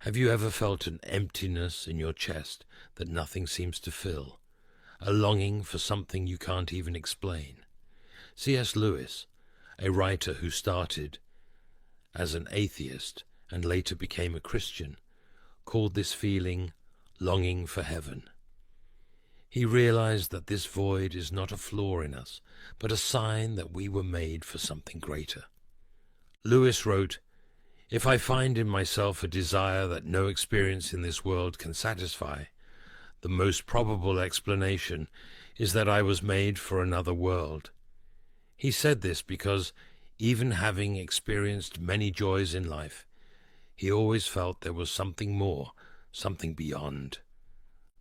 Have you ever felt an emptiness in your chest that nothing seems to fill? A longing for something you can't even explain? C.S. Lewis, a writer who started as an atheist and later became a Christian, called this feeling longing for heaven. He realized that this void is not a flaw in us, but a sign that we were made for something greater. Lewis wrote, "If I find in myself a desire that no experience in this world can satisfy, the most probable explanation is that I was made for another world." He said this because, even having experienced many joys in life, he always felt there was something more, something beyond.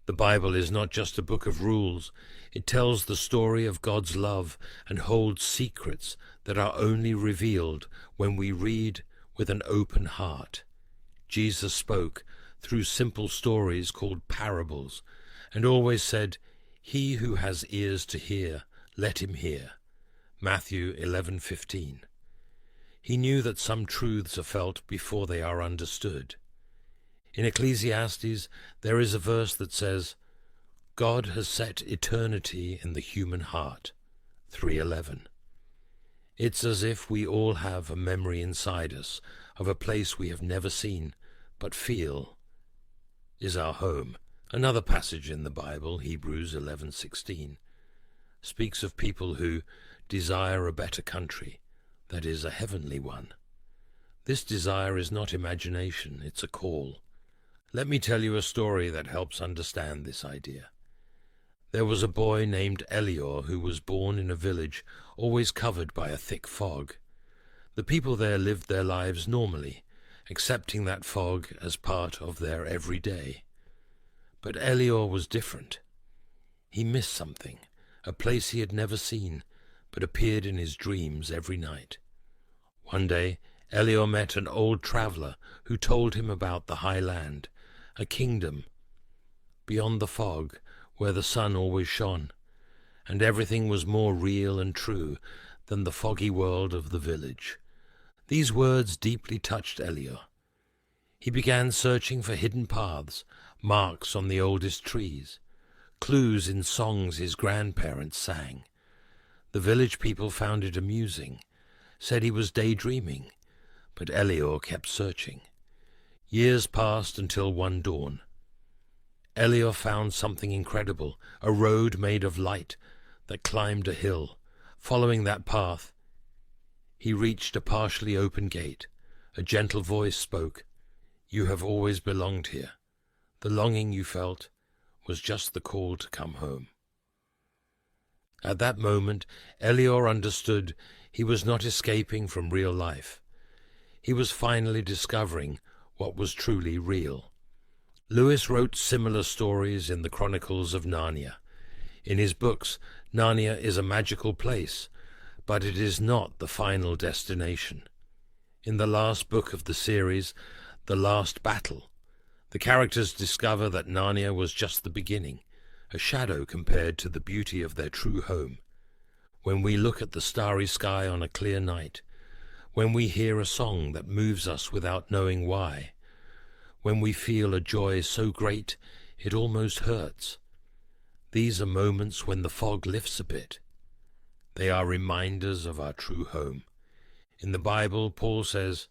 The Bible is not just a book of rules. It tells the story of God's love and holds secrets that are only revealed when we read with an open heart. Jesus spoke through simple stories called parables and always said, "He who has ears to hear, let him hear." Matthew 11:15. He knew that some truths are felt before they are understood. In Ecclesiastes, there is a verse that says, "God has set eternity in the human heart." 3:11. It's as if we all have a memory inside us of a place we have never seen, but feel is our home. Another passage in the Bible, Hebrews 11:16, speaks of people who desire a better country, that is, a heavenly one. This desire is not imagination, it's a call. Let me tell you a story that helps understand this idea. There was a boy named Elior who was born in a village always covered by a thick fog. The people there lived their lives normally, accepting that fog as part of their everyday. But Elior was different. He missed something, a place he had never seen, but appeared in his dreams every night. One day, Elior met an old traveller who told him about the high land, a kingdom beyond the fog where the sun always shone, and everything was more real and true than the foggy world of the village. These words deeply touched Elior. He began searching for hidden paths, marks on the oldest trees, clues in songs his grandparents sang. The village people found it amusing, said he was daydreaming, but Elior kept searching. Years passed until one dawn. Elior found something incredible, a road made of light that climbed a hill. Following that path, he reached a partially open gate. A gentle voice spoke, "You have always belonged here. The longing you felt was just the call to come home." At that moment, Elior understood he was not escaping from real life. He was finally discovering what was truly real. Lewis wrote similar stories in the Chronicles of Narnia. In his books, Narnia is a magical place, but it is not the final destination. In the last book of the series, The Last Battle, the characters discover that Narnia was just the beginning, a shadow compared to the beauty of their true home. When we look at the starry sky on a clear night, when we hear a song that moves us without knowing why, when we feel a joy so great it almost hurts, these are moments when the fog lifts a bit. They are reminders of our true home. In the Bible, Paul says,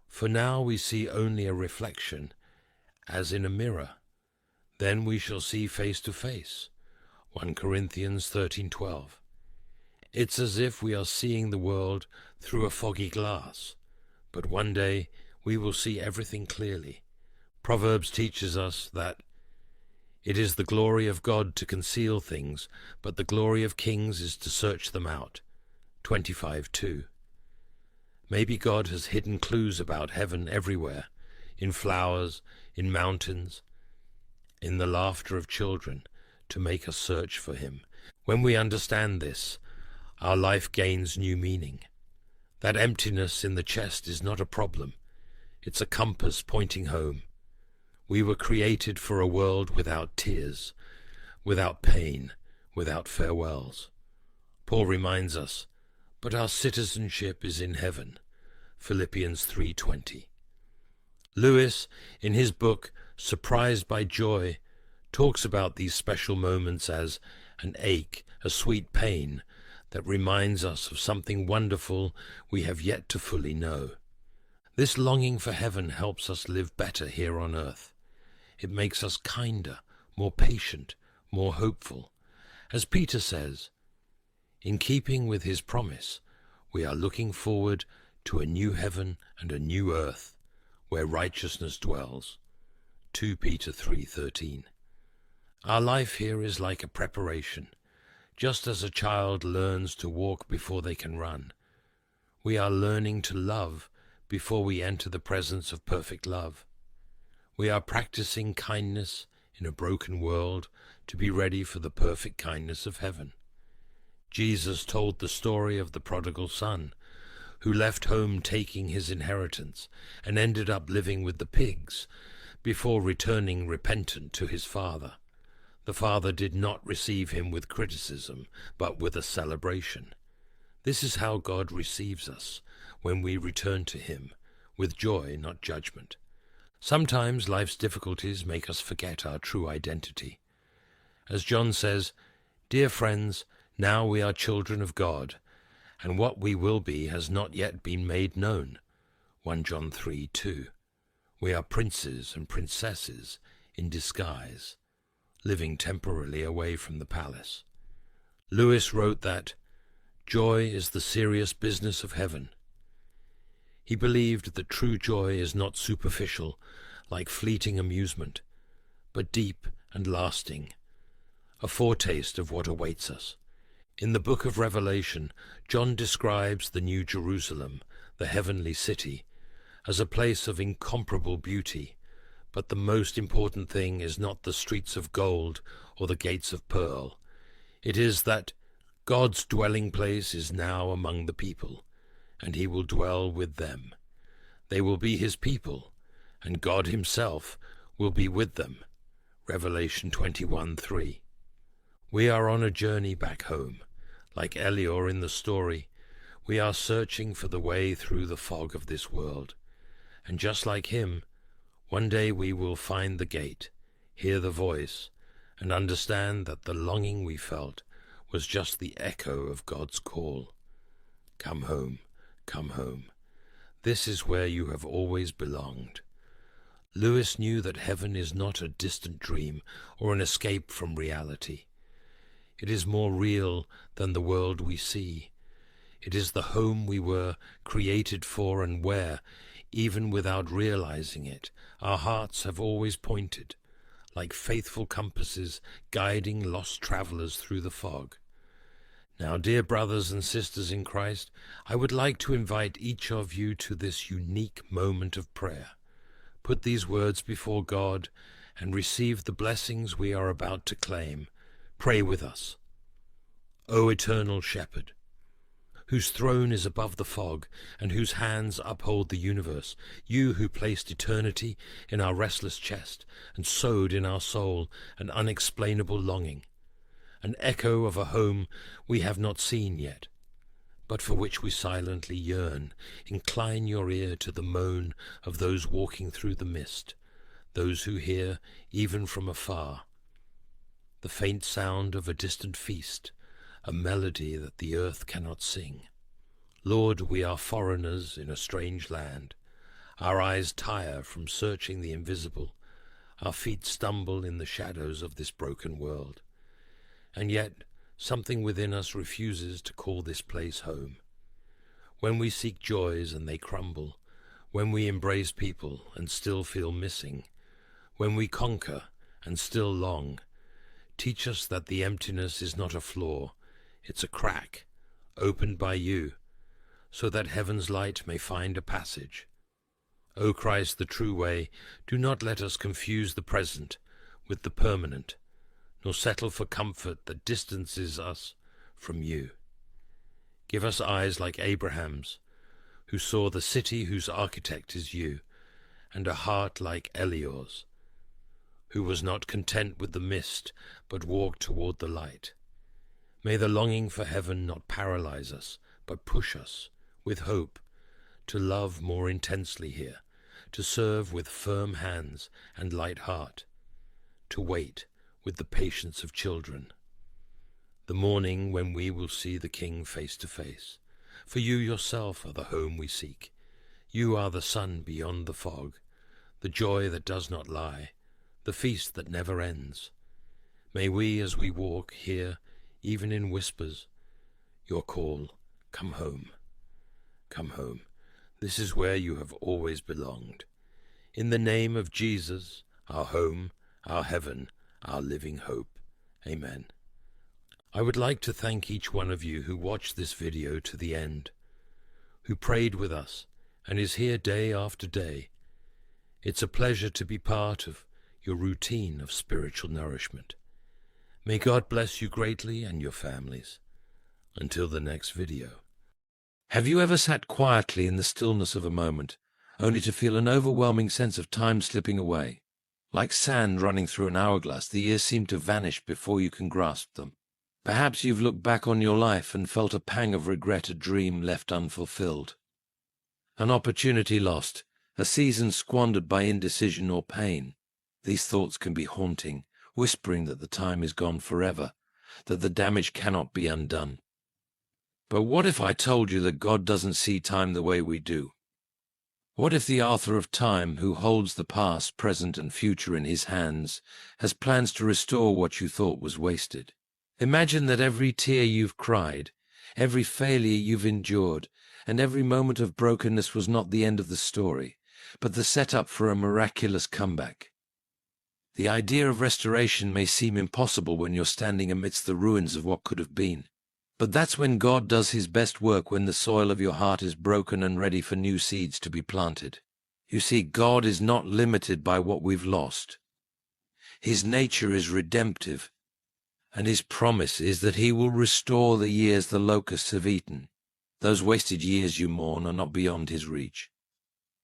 "For now we see only a reflection, as in a mirror. Then we shall see face to face." 1 Corinthians 13:12. It's as if we are seeing the world through a foggy glass, but one day we will see everything clearly. Proverbs teaches us that it is the glory of God to conceal things, but the glory of kings is to search them out. 25:2. Maybe God has hidden clues about heaven everywhere, in flowers, in mountains, in the laughter of children, to make us search for him. When we understand this, our life gains new meaning. That emptiness in the chest is not a problem. It's a compass pointing home. We were created for a world without tears, without pain, without farewells. Paul reminds us, "But our citizenship is in heaven." Philippians 3:20. Lewis, in his book Surprised by Joy, talks about these special moments as an ache, a sweet pain that reminds us of something wonderful we have yet to fully know. This longing for heaven helps us live better here on earth. It makes us kinder, more patient, more hopeful. As Peter says, in keeping with his promise, we are looking forward to a new heaven and a new earth where righteousness dwells. 2 Peter 3:13. Our life here is like a preparation. Just as a child learns to walk before they can run, we are learning to love before we enter the presence of perfect love. We are practicing kindness in a broken world to be ready for the perfect kindness of heaven. Jesus told the story of the prodigal son, who left home taking his inheritance and ended up living with the pigs before returning repentant to his father. The father did not receive him with criticism, but with a celebration. This is how God receives us when we return to him, with joy, not judgment. Sometimes life's difficulties make us forget our true identity. As John says, "Dear friends, now we are children of God, and what we will be has not yet been made known." 1 John 3:2. We are princes and princesses in disguise, living temporarily away from the palace. Lewis wrote that joy is the serious business of heaven. He believed that true joy is not superficial, like fleeting amusement, but deep and lasting, a foretaste of what awaits us. In the book of Revelation, John describes the New Jerusalem, the heavenly city, as a place of incomparable beauty, but the most important thing is not the streets of gold or the gates of pearl. It is that God's dwelling place is now among the people, and he will dwell with them. They will be his people, and God himself will be with them. Revelation 21:3. We are on a journey back home. Like Elior in the story, we are searching for the way through the fog of this world. And just like him, one day we will find the gate, hear the voice, and understand that the longing we felt was just the echo of God's call. Come home, come home. This is where you have always belonged. Lewis knew that heaven is not a distant dream or an escape from reality. It is more real than the world we see. It is the home we were created for and where, even without realizing it, our hearts have always pointed, like faithful compasses guiding lost travelers through the fog. Now, dear brothers and sisters in Christ, I would like to invite each of you to this unique moment of prayer. Put these words before God and receive the blessings we are about to claim. Pray with us. O eternal Shepherd, whose throne is above the fog and whose hands uphold the universe, you who placed eternity in our restless chest and sowed in our soul an unexplainable longing, an echo of a home we have not seen yet, but for which we silently yearn, incline your ear to the moan of those walking through the mist, those who hear, even from afar, the faint sound of a distant feast, a melody that the earth cannot sing. Lord, we are foreigners in a strange land. Our eyes tire from searching the invisible. Our feet stumble in the shadows of this broken world. And yet, something within us refuses to call this place home. When we seek joys and they crumble, when we embrace people and still feel missing, when we conquer and still long, teach us that the emptiness is not a flaw, it's a crack, opened by you, so that heaven's light may find a passage. O Christ, the true way, do not let us confuse the present with the permanent, nor settle for comfort that distances us from you. Give us eyes like Abraham's, who saw the city whose architect is you, and a heart like Elior's, who was not content with the mist, but walked toward the light. May the longing for heaven not paralyze us, but push us, with hope, to love more intensely here, to serve with firm hands and light heart, to wait with the patience of children. The morning when we will see the King face to face, for you yourself are the home we seek. You are the sun beyond the fog, the joy that does not lie, the feast that never ends. May we, as we walk, hear, even in whispers, your call, come home, come home. This is where you have always belonged. In the name of Jesus, our home, our heaven, our living hope. Amen. I would like to thank each one of you who watched this video to the end, who prayed with us and is here day after day. It's a pleasure to be part of your routine of spiritual nourishment. May God bless you greatly and your families. Until the next video. Have you ever sat quietly in the stillness of a moment, only to feel an overwhelming sense of time slipping away? Like sand running through an hourglass, the years seem to vanish before you can grasp them. Perhaps you've looked back on your life and felt a pang of regret, a dream left unfulfilled, an opportunity lost, a season squandered by indecision or pain. These thoughts can be haunting, whispering that the time is gone forever, that the damage cannot be undone. But what if I told you that God doesn't see time the way we do? What if the author of time, who holds the past, present, and future in his hands, has plans to restore what you thought was wasted? Imagine that every tear you've cried, every failure you've endured, and every moment of brokenness was not the end of the story, but the setup for a miraculous comeback. The idea of restoration may seem impossible when you're standing amidst the ruins of what could have been. But that's when God does his best work, when the soil of your heart is broken and ready for new seeds to be planted. You see, God is not limited by what we've lost. His nature is redemptive, and his promise is that he will restore the years the locusts have eaten. Those wasted years you mourn are not beyond his reach.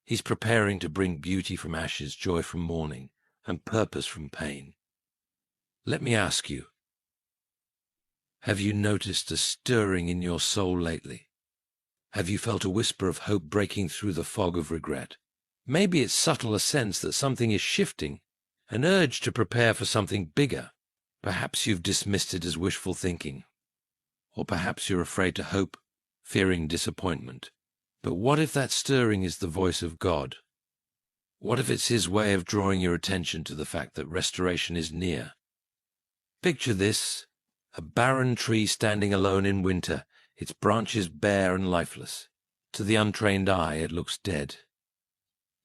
He's preparing to bring beauty from ashes, joy from mourning, and purpose from pain. Let me ask you, have you noticed a stirring in your soul lately? Have you felt a whisper of hope breaking through the fog of regret? Maybe it's subtle, a sense that something is shifting, an urge to prepare for something bigger. Perhaps you've dismissed it as wishful thinking, or perhaps you're afraid to hope, fearing disappointment. But what if that stirring is the voice of God? What if it's his way of drawing your attention to the fact that restoration is near? Picture this: a barren tree standing alone in winter, its branches bare and lifeless. To the untrained eye, it looks dead.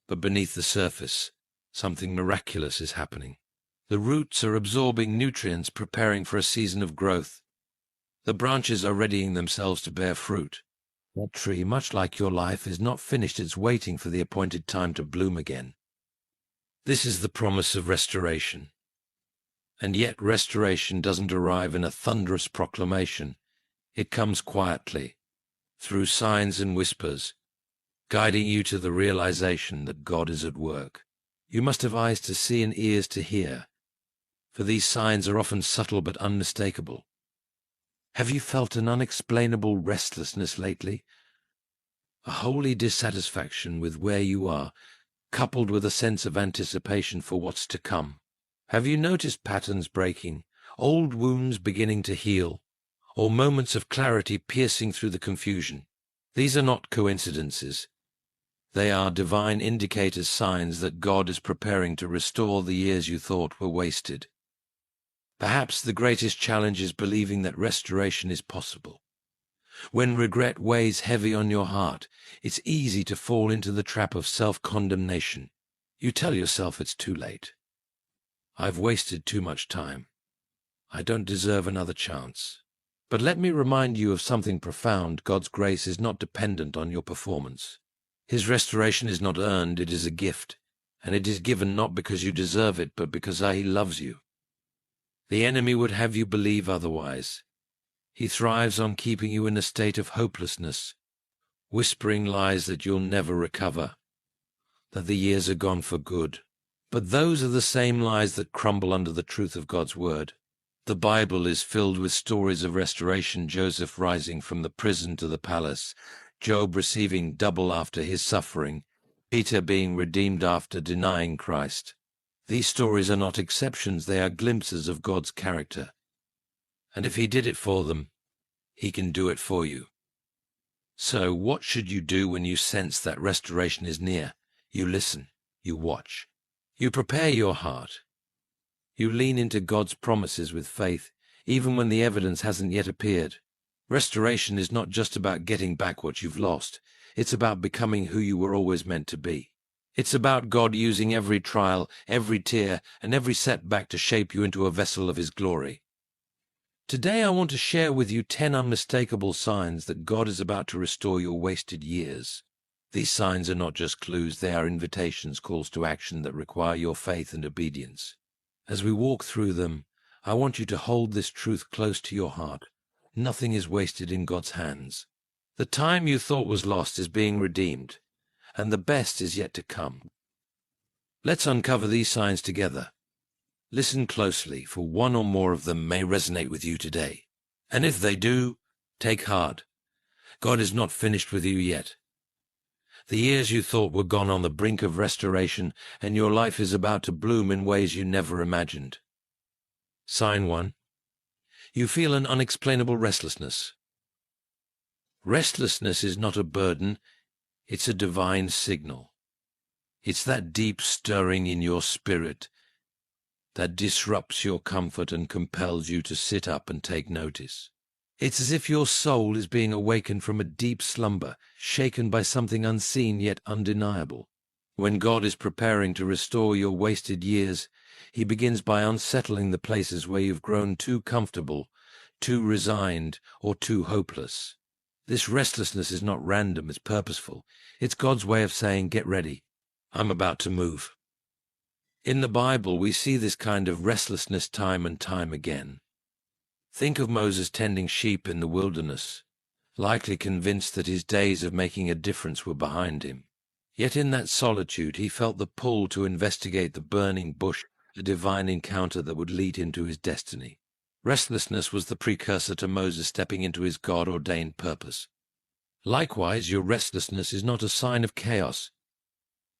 But beneath the surface, something miraculous is happening. The roots are absorbing nutrients, preparing for a season of growth. The branches are readying themselves to bear fruit. That tree, much like your life, is not finished. It's waiting for the appointed time to bloom again. This is the promise of restoration. And yet restoration doesn't arrive in a thunderous proclamation. It comes quietly, through signs and whispers, guiding you to the realization that God is at work. You must have eyes to see and ears to hear, for these signs are often subtle but unmistakable. Have you felt an unexplainable restlessness lately? A holy dissatisfaction with where you are, coupled with a sense of anticipation for what's to come? Have you noticed patterns breaking, old wounds beginning to heal, or moments of clarity piercing through the confusion? These are not coincidences. They are divine indicators, signs that God is preparing to restore the years you thought were wasted. Perhaps the greatest challenge is believing that restoration is possible. When regret weighs heavy on your heart, it's easy to fall into the trap of self-condemnation. You tell yourself it's too late. I've wasted too much time. I don't deserve another chance. But let me remind you of something profound. God's grace is not dependent on your performance. His restoration is not earned, it is a gift, and it is given not because you deserve it, but because he loves you. The enemy would have you believe otherwise. He thrives on keeping you in a state of hopelessness, whispering lies that you'll never recover, that the years are gone for good. But those are the same lies that crumble under the truth of God's word. The Bible is filled with stories of restoration: Joseph rising from the prison to the palace, Job receiving double after his suffering, Peter being redeemed after denying Christ. These stories are not exceptions, they are glimpses of God's character. And if he did it for them, he can do it for you. So what should you do when you sense that restoration is near? You listen, you watch, you prepare your heart. You lean into God's promises with faith, even when the evidence hasn't yet appeared. Restoration is not just about getting back what you've lost. It's about becoming who you were always meant to be. It's about God using every trial, every tear, and every setback to shape you into a vessel of His glory. Today I want to share with you 10 unmistakable signs that God is about to restore your wasted years. These signs are not just clues, they are invitations, calls to action that require your faith and obedience. As we walk through them, I want you to hold this truth close to your heart. Nothing is wasted in God's hands. The time you thought was lost is being redeemed, and the best is yet to come. Let's uncover these signs together. Listen closely, for one or more of them may resonate with you today. And if they do, take heart. God is not finished with you yet. The years you thought were gone on the brink of restoration, and your life is about to bloom in ways you never imagined. Sign 1. You feel an unexplainable restlessness. Restlessness is not a burden, it's a divine signal. It's that deep stirring in your spirit that disrupts your comfort and compels you to sit up and take notice. It's as if your soul is being awakened from a deep slumber, shaken by something unseen yet undeniable. When God is preparing to restore your wasted years, He begins by unsettling the places where you've grown too comfortable, too resigned, or too hopeless. This restlessness is not random, it's purposeful. It's God's way of saying, get ready, I'm about to move. In the Bible, we see this kind of restlessness time and time again. Think of Moses tending sheep in the wilderness, likely convinced that his days of making a difference were behind him. Yet in that solitude, he felt the pull to investigate the burning bush, a divine encounter that would lead him to his destiny. Restlessness was the precursor to Moses stepping into his God-ordained purpose. Likewise, your restlessness is not a sign of chaos.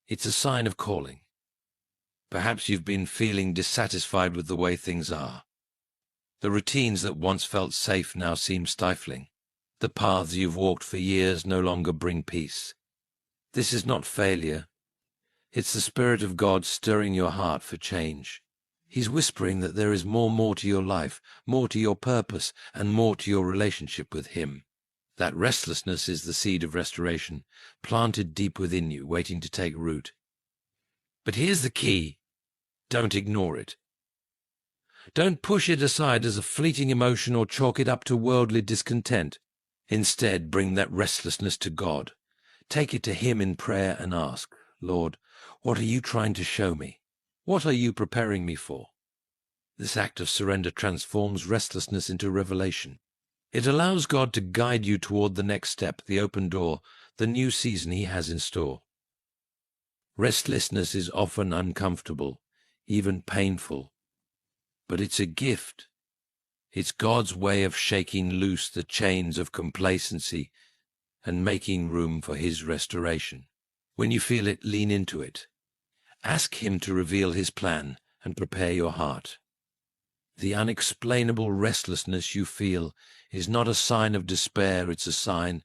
It's a sign of calling. Perhaps you've been feeling dissatisfied with the way things are. The routines that once felt safe now seem stifling. The paths you've walked for years no longer bring peace. This is not failure. It's the Spirit of God stirring your heart for change. He's whispering that there is more to your life, more to your purpose, and more to your relationship with Him. That restlessness is the seed of restoration, planted deep within you, waiting to take root. But here's the key. Don't ignore it. Don't push it aside as a fleeting emotion or chalk it up to worldly discontent. Instead, bring that restlessness to God. Take it to Him in prayer and ask, Lord, what are you trying to show me? What are you preparing me for? This act of surrender transforms restlessness into revelation. It allows God to guide you toward the next step, the open door, the new season He has in store. Restlessness is often uncomfortable, even painful, but it's a gift. It's God's way of shaking loose the chains of complacency and making room for His restoration. When you feel it, lean into it. Ask Him to reveal His plan and prepare your heart. The unexplainable restlessness you feel is not a sign of despair, it's a sign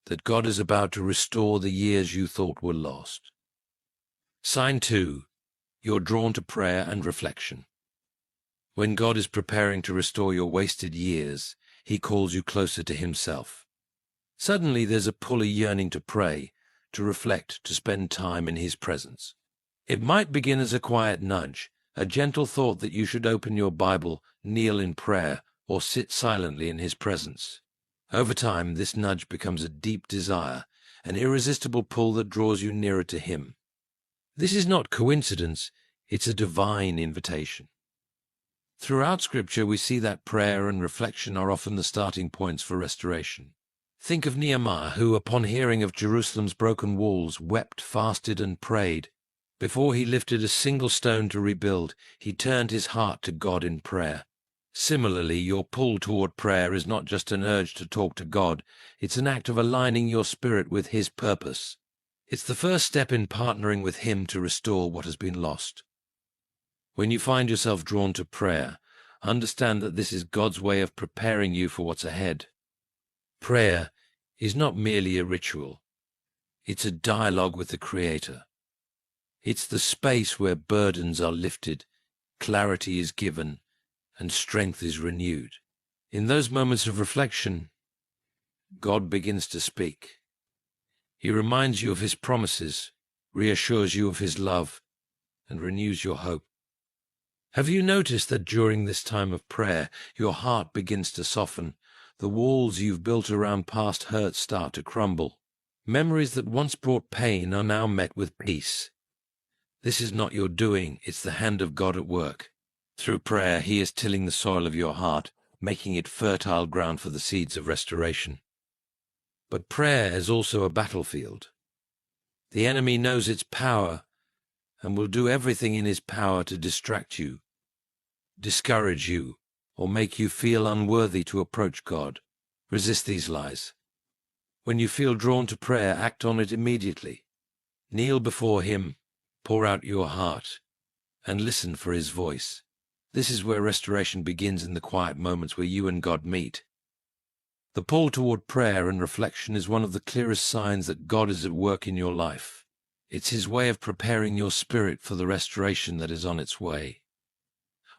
that God is about to restore the years you thought were lost. Sign 2. You're drawn to prayer and reflection. When God is preparing to restore your wasted years, He calls you closer to Himself. Suddenly there's a pull, a yearning to pray, to reflect, to spend time in His presence. It might begin as a quiet nudge, a gentle thought that you should open your Bible, kneel in prayer, or sit silently in His presence. Over time, this nudge becomes a deep desire, an irresistible pull that draws you nearer to Him. This is not coincidence, it's a divine invitation. Throughout Scripture, we see that prayer and reflection are often the starting points for restoration. Think of Nehemiah, who, upon hearing of Jerusalem's broken walls, wept, fasted, and prayed. Before he lifted a single stone to rebuild, he turned his heart to God in prayer. Similarly, your pull toward prayer is not just an urge to talk to God, it's an act of aligning your spirit with His purpose. It's the first step in partnering with Him to restore what has been lost. When you find yourself drawn to prayer, understand that this is God's way of preparing you for what's ahead. Prayer is not merely a ritual. It's a dialogue with the Creator. It's the space where burdens are lifted, clarity is given, and strength is renewed. In those moments of reflection, God begins to speak. He reminds you of His promises, reassures you of His love, and renews your hope. Have you noticed that during this time of prayer, your heart begins to soften? The walls you've built around past hurts start to crumble. Memories that once brought pain are now met with peace. This is not your doing, it's the hand of God at work. Through prayer, He is tilling the soil of your heart, making it fertile ground for the seeds of restoration. But prayer is also a battlefield. The enemy knows its power and will do everything in his power to distract you, discourage you, or make you feel unworthy to approach God. Resist these lies. When you feel drawn to prayer, act on it immediately. Kneel before Him, pour out your heart, and listen for His voice. This is where restoration begins, in the quiet moments where you and God meet. The pull toward prayer and reflection is one of the clearest signs that God is at work in your life. It's His way of preparing your spirit for the restoration that is on its way.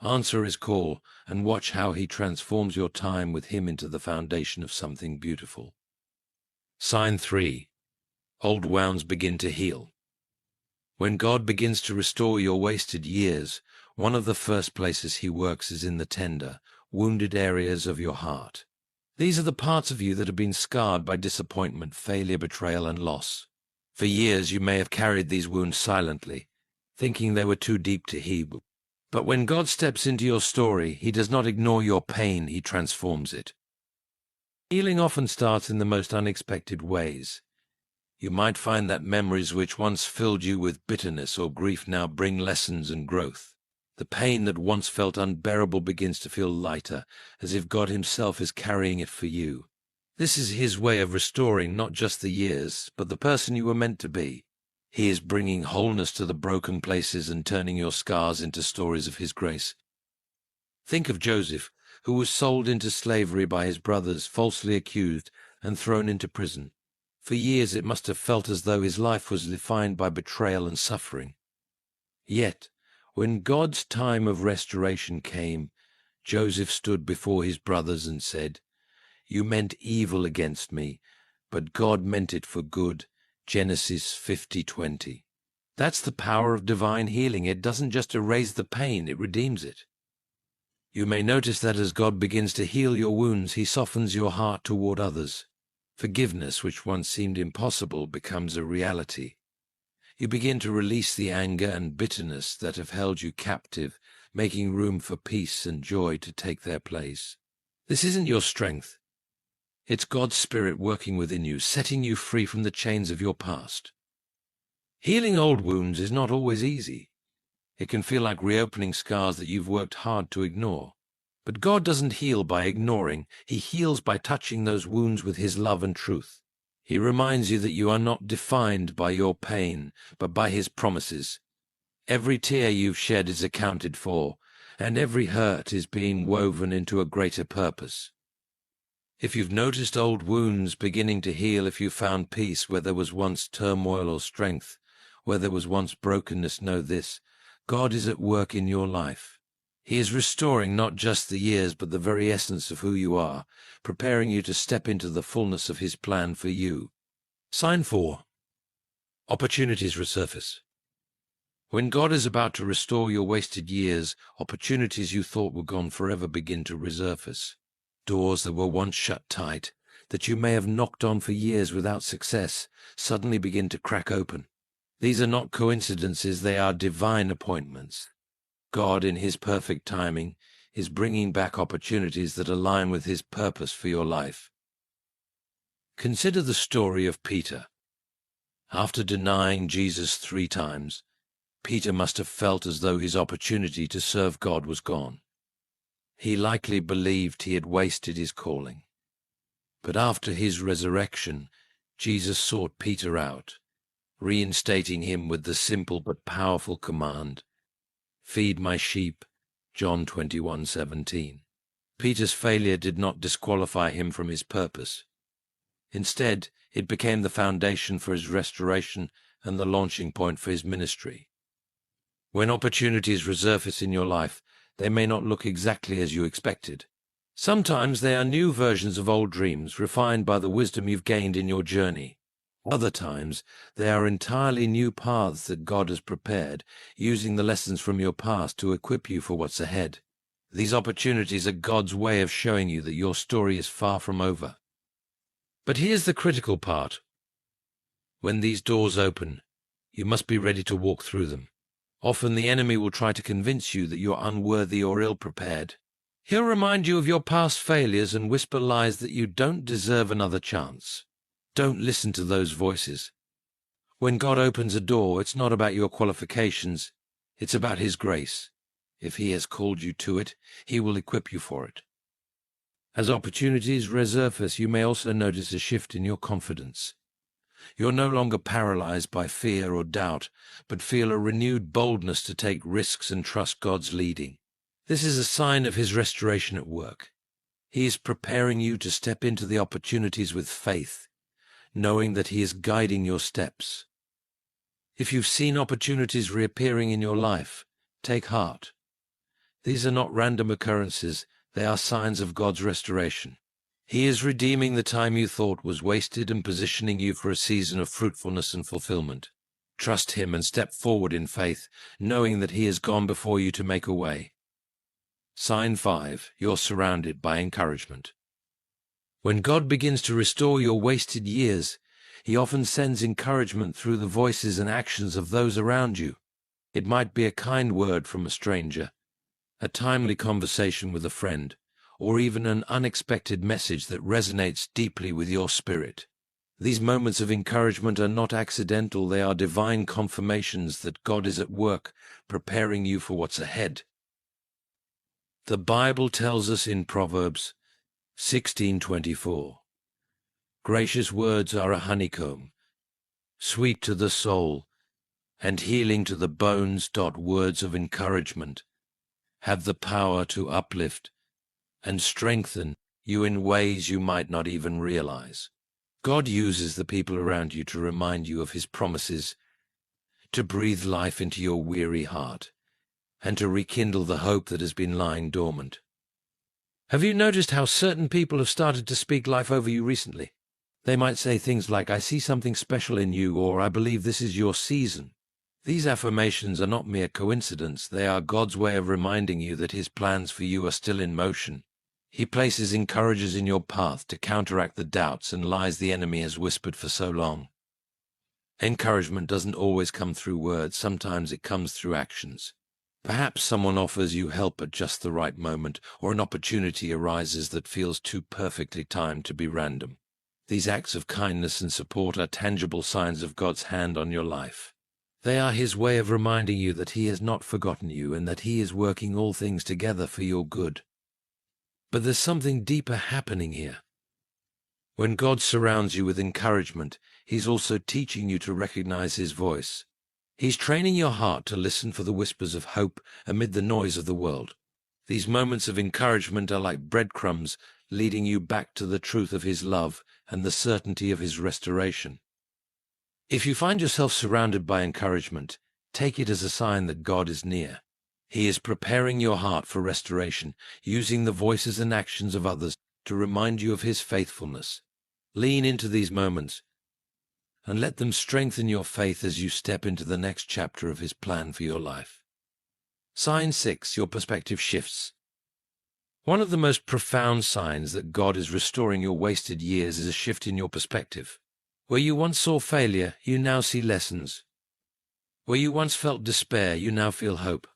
Answer His call and watch how He transforms your time with Him into the foundation of something beautiful. Sign 3. Old wounds begin to heal. When God begins to restore your wasted years, one of the first places He works is in the tender, wounded areas of your heart. These are the parts of you that have been scarred by disappointment, failure, betrayal, and loss. For years you may have carried these wounds silently, thinking they were too deep to heal. But when God steps into your story, He does not ignore your pain, He transforms it. Healing often starts in the most unexpected ways. You might find that memories which once filled you with bitterness or grief now bring lessons and growth. The pain that once felt unbearable begins to feel lighter, as if God Himself is carrying it for you. This is His way of restoring not just the years, but the person you were meant to be. He is bringing wholeness to the broken places and turning your scars into stories of His grace. Think of Joseph, who was sold into slavery by his brothers, falsely accused, and thrown into prison. For years it must have felt as though his life was defined by betrayal and suffering. Yet, when God's time of restoration came, Joseph stood before his brothers and said, "You meant evil against me, but God meant it for good." Genesis 50:20. That's the power of divine healing. It doesn't just erase the pain, it redeems it. You may notice that as God begins to heal your wounds, He softens your heart toward others. Forgiveness, which once seemed impossible, becomes a reality. You begin to release the anger and bitterness that have held you captive, making room for peace and joy to take their place. This isn't your strength. It's God's Spirit working within you, setting you free from the chains of your past. Healing old wounds is not always easy. It can feel like reopening scars that you've worked hard to ignore. But God doesn't heal by ignoring. He heals by touching those wounds with His love and truth. He reminds you that you are not defined by your pain, but by His promises. Every tear you've shed is accounted for, and every hurt is being woven into a greater purpose. If you've noticed old wounds beginning to heal, if you found peace where there was once turmoil or strength, where there was once brokenness, know this: God is at work in your life. He is restoring not just the years, but the very essence of who you are, preparing you to step into the fullness of His plan for you. Sign 4. Opportunities resurface. When God is about to restore your wasted years, opportunities you thought were gone forever begin to resurface. Doors that were once shut tight, that you may have knocked on for years without success, suddenly begin to crack open. These are not coincidences, they are divine appointments. God, in His perfect timing, is bringing back opportunities that align with His purpose for your life. Consider the story of Peter. After denying Jesus 3 times, Peter must have felt as though his opportunity to serve God was gone. He likely believed he had wasted his calling. But after His resurrection, Jesus sought Peter out, reinstating him with the simple but powerful command, "Feed my sheep," John 21:17. Peter's failure did not disqualify him from his purpose. Instead, it became the foundation for his restoration and the launching point for his ministry. When opportunities resurface in your life, they may not look exactly as you expected. Sometimes they are new versions of old dreams, refined by the wisdom you've gained in your journey. Other times, they are entirely new paths that God has prepared, using the lessons from your past to equip you for what's ahead. These opportunities are God's way of showing you that your story is far from over. But here's the critical part. When these doors open, you must be ready to walk through them. Often the enemy will try to convince you that you're unworthy or ill-prepared. He'll remind you of your past failures and whisper lies that you don't deserve another chance. Don't listen to those voices. When God opens a door, it's not about your qualifications, it's about His grace. If He has called you to it, He will equip you for it. As opportunities resurface, you may also notice a shift in your confidence. You're no longer paralyzed by fear or doubt, but feel a renewed boldness to take risks and trust God's leading. This is a sign of His restoration at work. He is preparing you to step into the opportunities with faith, knowing that He is guiding your steps. If you've seen opportunities reappearing in your life, take heart. These are not random occurrences, they are signs of God's restoration. He is redeeming the time you thought was wasted and positioning you for a season of fruitfulness and fulfillment. Trust Him and step forward in faith, knowing that He has gone before you to make a way. Sign 5. You're surrounded by encouragement. When God begins to restore your wasted years, He often sends encouragement through the voices and actions of those around you. It might be a kind word from a stranger, a timely conversation with a friend, or even an unexpected message that resonates deeply with your spirit. These moments of encouragement are not accidental, they are divine confirmations that God is at work, preparing you for what's ahead. The Bible tells us in Proverbs 16:24, "Gracious words are a honeycomb, sweet to the soul, and healing to the bones." Words of encouragement have the power to uplift and strengthen you in ways you might not even realize. God uses the people around you to remind you of His promises, to breathe life into your weary heart, and to rekindle the hope that has been lying dormant. Have you noticed how certain people have started to speak life over you recently? They might say things like, "I see something special in you," or "I believe this is your season." These affirmations are not mere coincidence, they are God's way of reminding you that His plans for you are still in motion. He places encouragers in your path to counteract the doubts and lies the enemy has whispered for so long. Encouragement doesn't always come through words, sometimes it comes through actions. Perhaps someone offers you help at just the right moment, or an opportunity arises that feels too perfectly timed to be random. These acts of kindness and support are tangible signs of God's hand on your life. They are His way of reminding you that He has not forgotten you and that He is working all things together for your good. But there's something deeper happening here. When God surrounds you with encouragement, He's also teaching you to recognize His voice. He's training your heart to listen for the whispers of hope amid the noise of the world. These moments of encouragement are like breadcrumbs leading you back to the truth of His love and the certainty of His restoration. If you find yourself surrounded by encouragement, take it as a sign that God is near. He is preparing your heart for restoration, using the voices and actions of others to remind you of His faithfulness. Lean into these moments and let them strengthen your faith as you step into the next chapter of His plan for your life. Sign 6. Your perspective shifts. One of the most profound signs that God is restoring your wasted years is a shift in your perspective. Where you once saw failure, you now see lessons. Where you once felt despair, you now feel hope.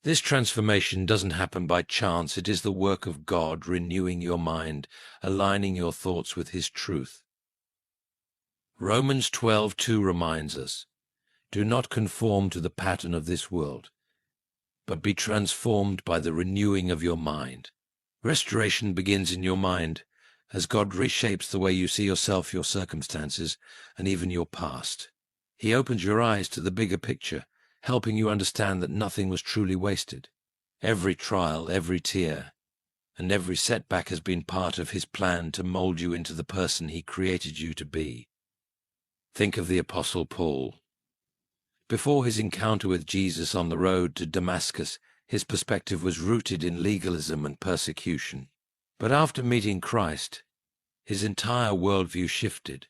This transformation doesn't happen by chance. It is the work of God renewing your mind, aligning your thoughts with His truth. Romans 12:2 reminds us, "Do not conform to the pattern of this world, but be transformed by the renewing of your mind." Restoration begins in your mind, as God reshapes the way you see yourself, your circumstances, and even your past. He opens your eyes to the bigger picture, helping you understand that nothing was truly wasted. Every trial, every tear, and every setback has been part of his plan to mold you into the person he created you to be. Think of the Apostle Paul. Before his encounter with Jesus on the road to Damascus, his perspective was rooted in legalism and persecution. But after meeting Christ, his entire worldview shifted.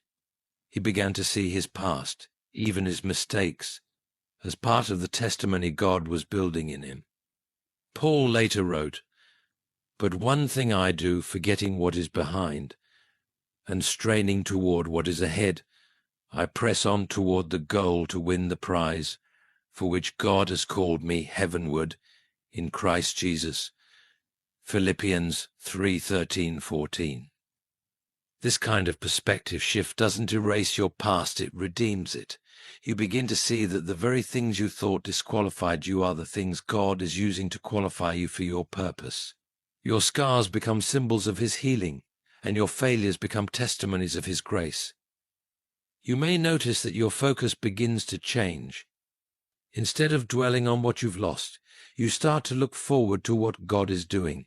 He began to see his past, even his mistakes, as part of the testimony God was building in him. Paul later wrote, "But one thing I do, forgetting what is behind, and straining toward what is ahead, I press on toward the goal to win the prize, for which God has called me heavenward in Christ Jesus." Philippians 3:13-14. This kind of perspective shift doesn't erase your past, it redeems it. You begin to see that the very things you thought disqualified you are the things God is using to qualify you for your purpose. Your scars become symbols of his healing, and your failures become testimonies of his grace. You may notice that your focus begins to change. Instead of dwelling on what you've lost, you start to look forward to what God is doing.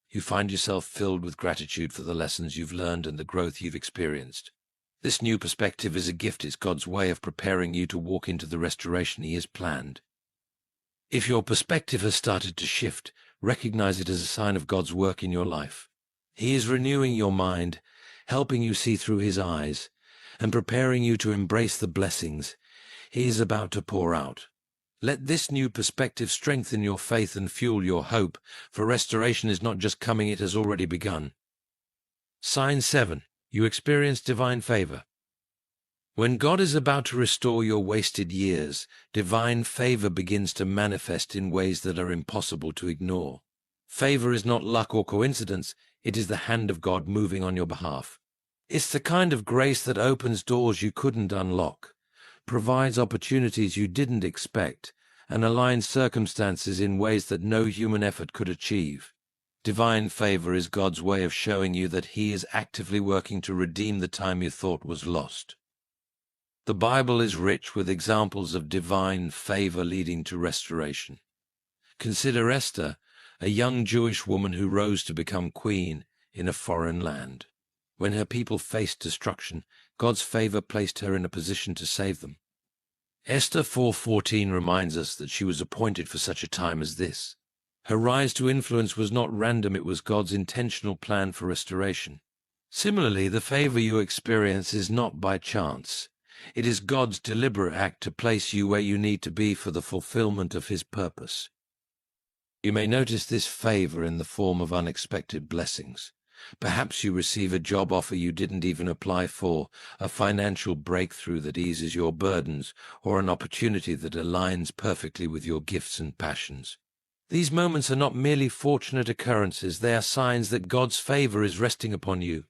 You find yourself filled with gratitude for the lessons you've learned and the growth you've experienced. This new perspective is a gift. It's God's way of preparing you to walk into the restoration he has planned. If your perspective has started to shift, recognize it as a sign of God's work in your life. He is renewing your mind, helping you see through his eyes, and preparing you to embrace the blessings he is about to pour out. Let this new perspective strengthen your faith and fuel your hope, for restoration is not just coming, it has already begun. Sign 7. You experience divine favor. When God is about to restore your wasted years, divine favor begins to manifest in ways that are impossible to ignore. Favor is not luck or coincidence, it is the hand of God moving on your behalf. It's the kind of grace that opens doors you couldn't unlock, provides opportunities you didn't expect, and aligns circumstances in ways that no human effort could achieve. Divine favor is God's way of showing you that he is actively working to redeem the time you thought was lost. The Bible is rich with examples of divine favor leading to restoration. Consider Esther, a young Jewish woman who rose to become queen in a foreign land. When her people faced destruction, God's favor placed her in a position to save them. Esther 4:14 reminds us that she was appointed for such a time as this. Her rise to influence was not random, it was God's intentional plan for restoration. Similarly, the favor you experience is not by chance. It is God's deliberate act to place you where you need to be for the fulfillment of his purpose. You may notice this favor in the form of unexpected blessings. Perhaps you receive a job offer you didn't even apply for, a financial breakthrough that eases your burdens, or an opportunity that aligns perfectly with your gifts and passions. These moments are not merely fortunate occurrences, they are signs that God's favor is resting upon you.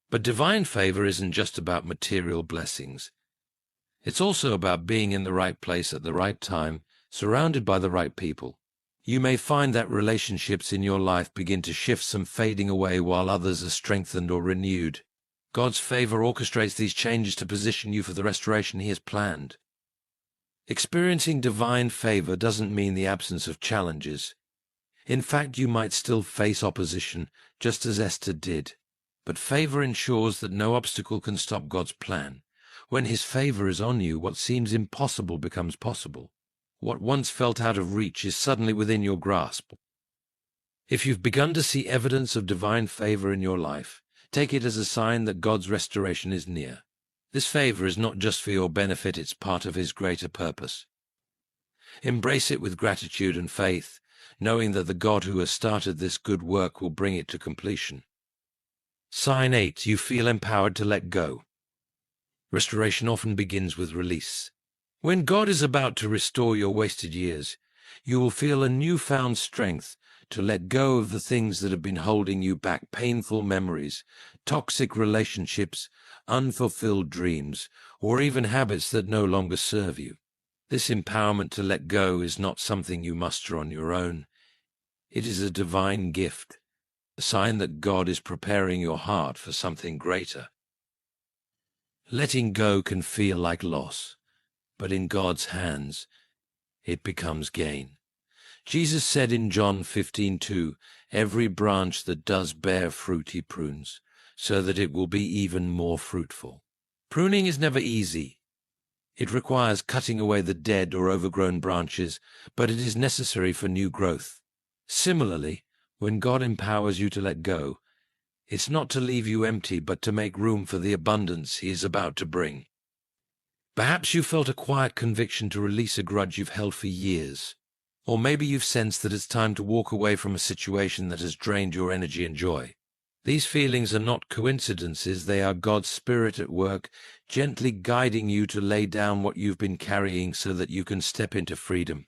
But divine favor isn't just about material blessings. It's also about being in the right place at the right time, surrounded by the right people. You may find that relationships in your life begin to shift, some fading away while others are strengthened or renewed. God's favor orchestrates these changes to position you for the restoration he has planned. Experiencing divine favor doesn't mean the absence of challenges. In fact, you might still face opposition, just as Esther did. But favor ensures that no obstacle can stop God's plan. When his favor is on you, what seems impossible becomes possible. What once felt out of reach is suddenly within your grasp. If you've begun to see evidence of divine favor in your life, take it as a sign that God's restoration is near. This favor is not just for your benefit, it's part of his greater purpose. Embrace it with gratitude and faith, knowing that the God who has started this good work will bring it to completion. Sign 8. You feel empowered to let go. Restoration often begins with release. When God is about to restore your wasted years, you will feel a newfound strength to let go of the things that have been holding you back, painful memories, toxic relationships, unfulfilled dreams, or even habits that no longer serve you. This empowerment to let go is not something you muster on your own. It is a divine gift, a sign that God is preparing your heart for something greater. Letting go can feel like loss. but in God's hands, it becomes gain. Jesus said in John 15:2, "Every branch that does bear fruit he prunes, so that it will be even more fruitful." Pruning is never easy. It requires cutting away the dead or overgrown branches, but it is necessary for new growth. Similarly, when God empowers you to let go, it's not to leave you empty, but to make room for the abundance he is about to bring. Perhaps you felt a quiet conviction to release a grudge you've held for years. Or maybe you've sensed that it's time to walk away from a situation that has drained your energy and joy. These feelings are not coincidences, they are God's Spirit at work, gently guiding you to lay down what you've been carrying so that you can step into freedom.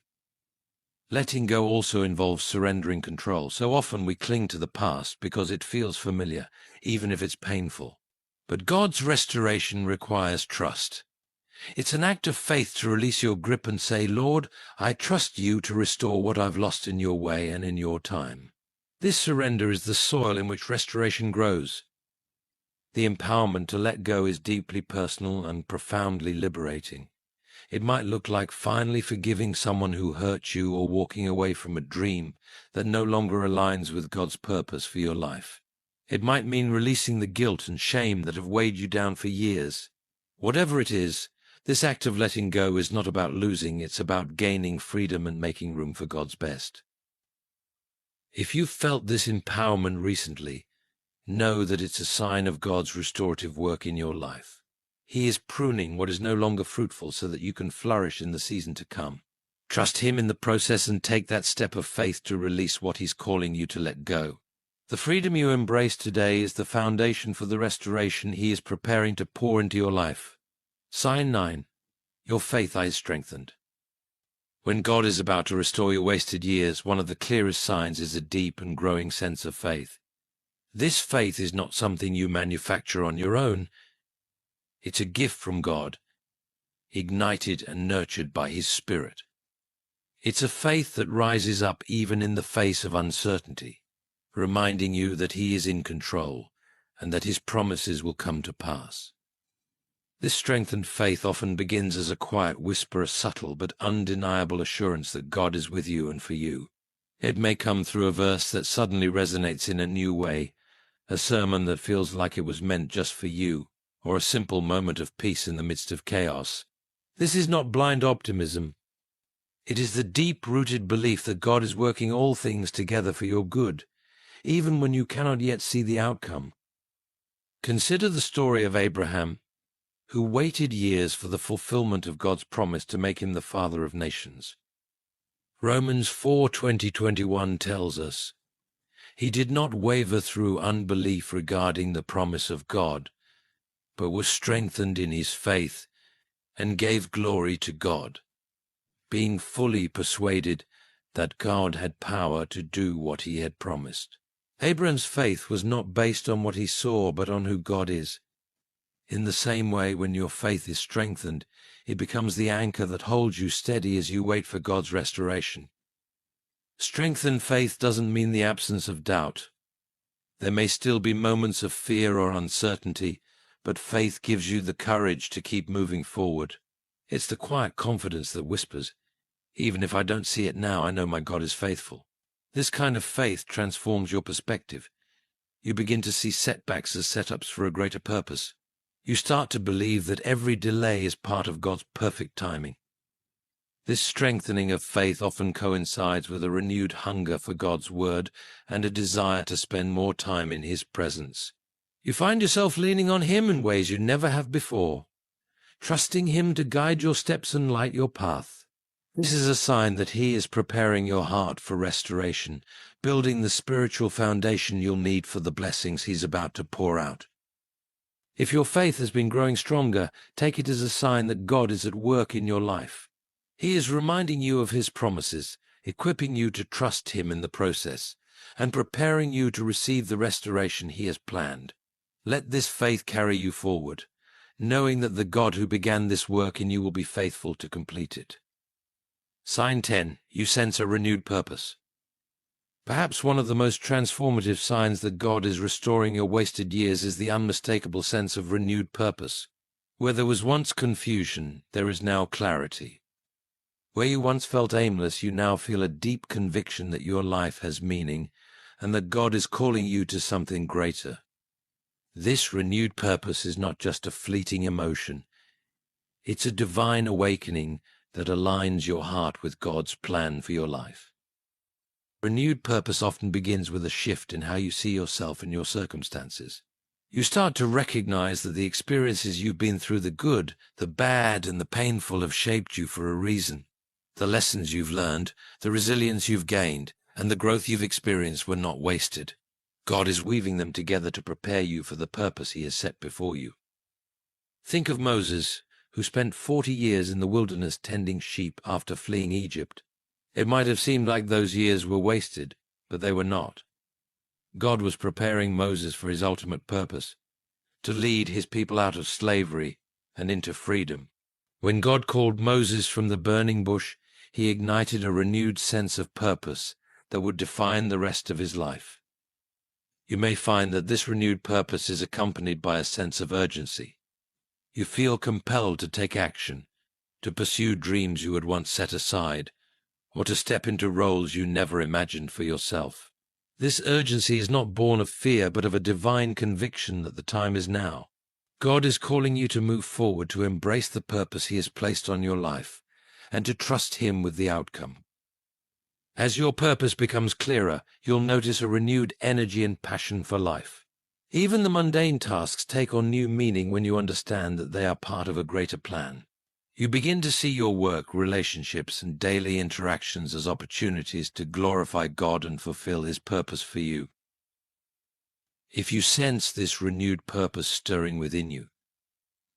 Letting go also involves surrendering control. So often we cling to the past because it feels familiar, even if it's painful. But God's restoration requires trust. It's an act of faith to release your grip and say, "Lord, I trust you to restore what I've lost in your way and in your time." This surrender is the soil in which restoration grows. The empowerment to let go is deeply personal and profoundly liberating. It might look like finally forgiving someone who hurt you or walking away from a dream that no longer aligns with God's purpose for your life. It might mean releasing the guilt and shame that have weighed you down for years. Whatever it is, this act of letting go is not about losing, it's about gaining freedom and making room for God's best. If you've felt this empowerment recently, know that it's a sign of God's restorative work in your life. He is pruning what is no longer fruitful so that you can flourish in the season to come. Trust Him in the process and take that step of faith to release what He's calling you to let go. The freedom you embrace today is the foundation for the restoration He is preparing to pour into your life. Sign 9. Your faith is strengthened. When God is about to restore your wasted years, one of the clearest signs is a deep and growing sense of faith. This faith is not something you manufacture on your own. It's a gift from God, ignited and nurtured by His Spirit. It's a faith that rises up even in the face of uncertainty, reminding you that He is in control and that His promises will come to pass. This strengthened faith often begins as a quiet whisper, a subtle but undeniable assurance that God is with you and for you. It may come through a verse that suddenly resonates in a new way, a sermon that feels like it was meant just for you, or a simple moment of peace in the midst of chaos. This is not blind optimism. It is the deep-rooted belief that God is working all things together for your good, even when you cannot yet see the outcome. Consider the story of Abraham, who waited years for the fulfillment of God's promise to make him the father of nations. Romans 4:20-21 tells us, "He did not waver through unbelief regarding the promise of God, but was strengthened in his faith and gave glory to God, being fully persuaded that God had power to do what he had promised." Abraham's faith was not based on what he saw, but on who God is. In the same way, when your faith is strengthened, it becomes the anchor that holds you steady as you wait for God's restoration. Strengthened faith doesn't mean the absence of doubt. There may still be moments of fear or uncertainty, but faith gives you the courage to keep moving forward. It's the quiet confidence that whispers, "Even if I don't see it now, I know my God is faithful." This kind of faith transforms your perspective. You begin to see setbacks as setups for a greater purpose. You start to believe that every delay is part of God's perfect timing. This strengthening of faith often coincides with a renewed hunger for God's word and a desire to spend more time in His presence. You find yourself leaning on Him in ways you never have before, trusting Him to guide your steps and light your path. This is a sign that He is preparing your heart for restoration, building the spiritual foundation you'll need for the blessings He's about to pour out. If your faith has been growing stronger, take it as a sign that God is at work in your life. He is reminding you of His promises, equipping you to trust Him in the process, and preparing you to receive the restoration He has planned. Let this faith carry you forward, knowing that the God who began this work in you will be faithful to complete it. Sign 10. You sense a renewed purpose. Perhaps one of the most transformative signs that God is restoring your wasted years is the unmistakable sense of renewed purpose. Where there was once confusion, there is now clarity. Where you once felt aimless, you now feel a deep conviction that your life has meaning and that God is calling you to something greater. This renewed purpose is not just a fleeting emotion. It's a divine awakening that aligns your heart with God's plan for your life. Renewed purpose often begins with a shift in how you see yourself and your circumstances. You start to recognize that the experiences you've been through, the good, the bad, and the painful, have shaped you for a reason. The lessons you've learned, the resilience you've gained, and the growth you've experienced were not wasted. God is weaving them together to prepare you for the purpose He has set before you. Think of Moses, who spent 40 years in the wilderness tending sheep after fleeing Egypt. It might have seemed like those years were wasted, but they were not. God was preparing Moses for his ultimate purpose, to lead his people out of slavery and into freedom. When God called Moses from the burning bush, He ignited a renewed sense of purpose that would define the rest of his life. You may find that this renewed purpose is accompanied by a sense of urgency. You feel compelled to take action, to pursue dreams you had once set aside, or to step into roles you never imagined for yourself. This urgency is not born of fear, but of a divine conviction that the time is now. God is calling you to move forward, to embrace the purpose He has placed on your life, and to trust Him with the outcome. As your purpose becomes clearer, you'll notice a renewed energy and passion for life. Even the mundane tasks take on new meaning when you understand that they are part of a greater plan. You begin to see your work, relationships, and daily interactions as opportunities to glorify God and fulfill His purpose for you. If you sense this renewed purpose stirring within you,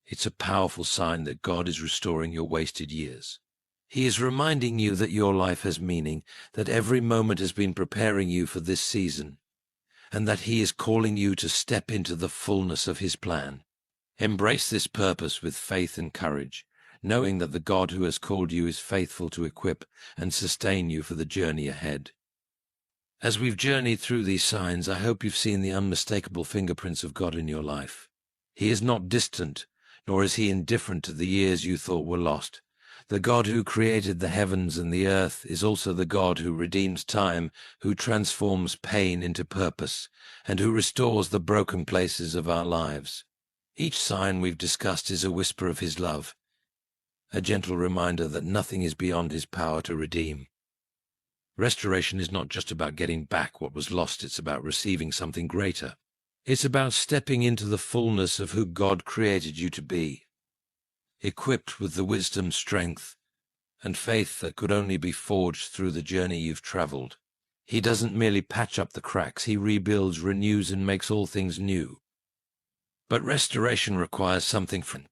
it's a powerful sign that God is restoring your wasted years. He is reminding you that your life has meaning, that every moment has been preparing you for this season, and that He is calling you to step into the fullness of His plan. Embrace this purpose with faith and courage, knowing that the God who has called you is faithful to equip and sustain you for the journey ahead. As we've journeyed through these signs, I hope you've seen the unmistakable fingerprints of God in your life. He is not distant, nor is He indifferent to the years you thought were lost. The God who created the heavens and the earth is also the God who redeems time, who transforms pain into purpose, and who restores the broken places of our lives. Each sign we've discussed is a whisper of His love, a gentle reminder that nothing is beyond His power to redeem. Restoration is not just about getting back what was lost, it's about receiving something greater. It's about stepping into the fullness of who God created you to be, equipped with the wisdom, strength, and faith that could only be forged through the journey you've traveled. He doesn't merely patch up the cracks, He rebuilds, renews, and makes all things new. But restoration requires something from